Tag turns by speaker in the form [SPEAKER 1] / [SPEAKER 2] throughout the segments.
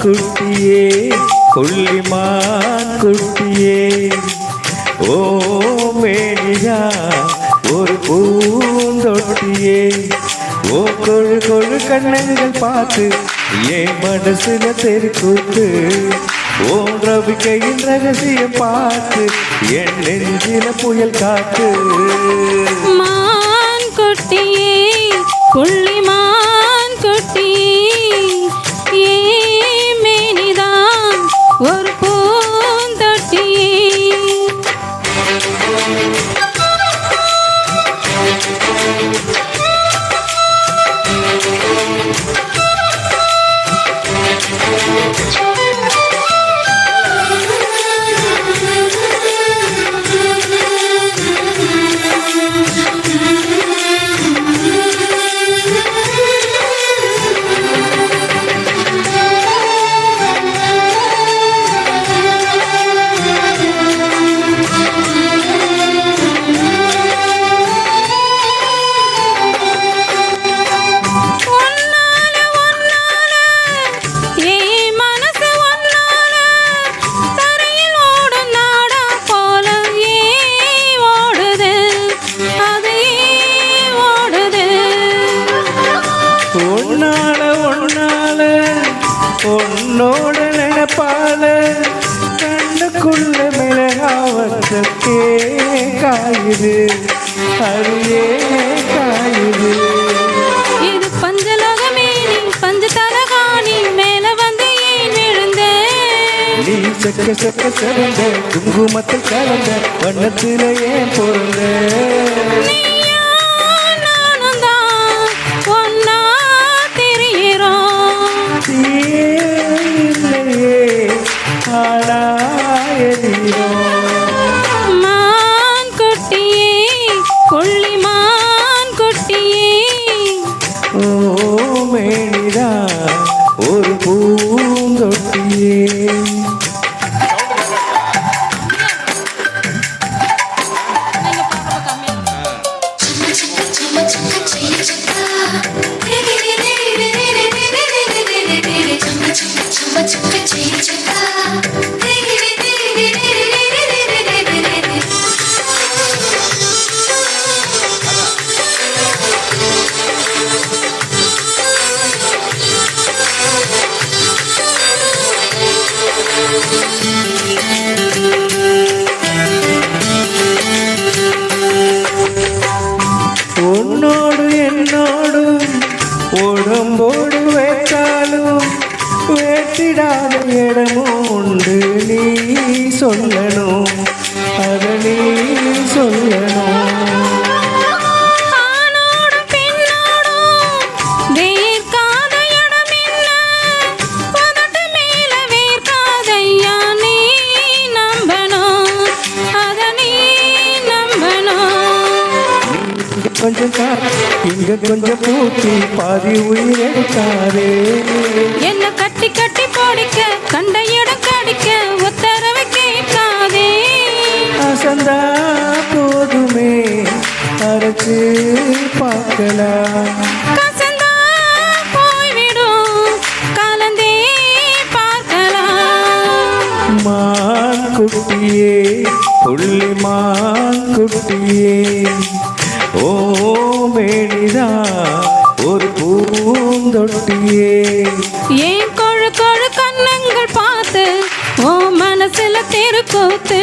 [SPEAKER 1] குட்டியே கொல்லிமான் குட்டியே ஓ மேனியா ஒரு பூந்தொட்டியே ஓ கொழு கொழு கண்ணங்கள் பார்த்து என் மனசுல தெருக்கூத்து ஓம் ரவிக்கையின் ரகசியம் பார்த்து என் நெஞ்சில புயல் காத்து
[SPEAKER 2] மான் குட்டியே கொல்லிமான் குட்டியே ஒரு பூந்தொட்டியே
[SPEAKER 1] உன்னோட நினைப்பால கண்ணுக்குள்ள மிளகாவத்தே காயுது அருயே காயுது
[SPEAKER 2] இது பஞ்சலகமே நீ பஞ்ச தலகாணி மேல வந்து ஏன் விழுந்த
[SPEAKER 1] நீ சக்க சக்க சிறந்த குங்குமத்தில் கலந்த வண்ணத்தில ஏன் பொருந்த
[SPEAKER 2] மான் குட்டியே கொல்லிமான் குட்டியே
[SPEAKER 1] ஓ மேனிதா ஒரு பூந்தொட்டியே உன்னோடு என்னோடும் உடம்போடு வைத்தாலும் வேட்டிடாத இடமும் உண்டு நீ சொல்லணும் அத நீ சொல்லணும் கொஞ்சம் இங்க கொஞ்சம் பூட்டி பாதி உயிர் எடுத்தாரே
[SPEAKER 2] என்ன கட்டி கட்டி போடிக்க கண்ட இடம் கடிக்க உத்தரவு கேட்காதே
[SPEAKER 1] அசந்தா போதுமே அரைச்சு பார்க்கலாம்
[SPEAKER 2] கசந்தா போய்விடும் கலந்தே பார்க்கலாம்
[SPEAKER 1] மான் குட்டியே புள்ளிமான் குட்டியே ஓ மேனிதா ஒரு பூந்தொட்டியே
[SPEAKER 2] ஏன் கொழு கொழு கண்ணங்கள் பார்த்து ஓ மனசுல தெருக்கூத்து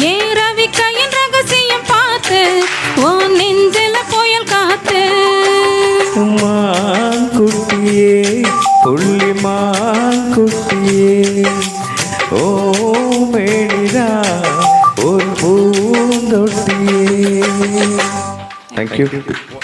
[SPEAKER 2] ஏன் ரவி கையின் ரகசியம் பார்த்து ஓ நெஞ்சில புயல் காத்து
[SPEAKER 1] மான் குட்டியே புள்ளிமான் குட்டியே ஓ மேனிதா ஒரு பூந்தொட்டியே. Thank you.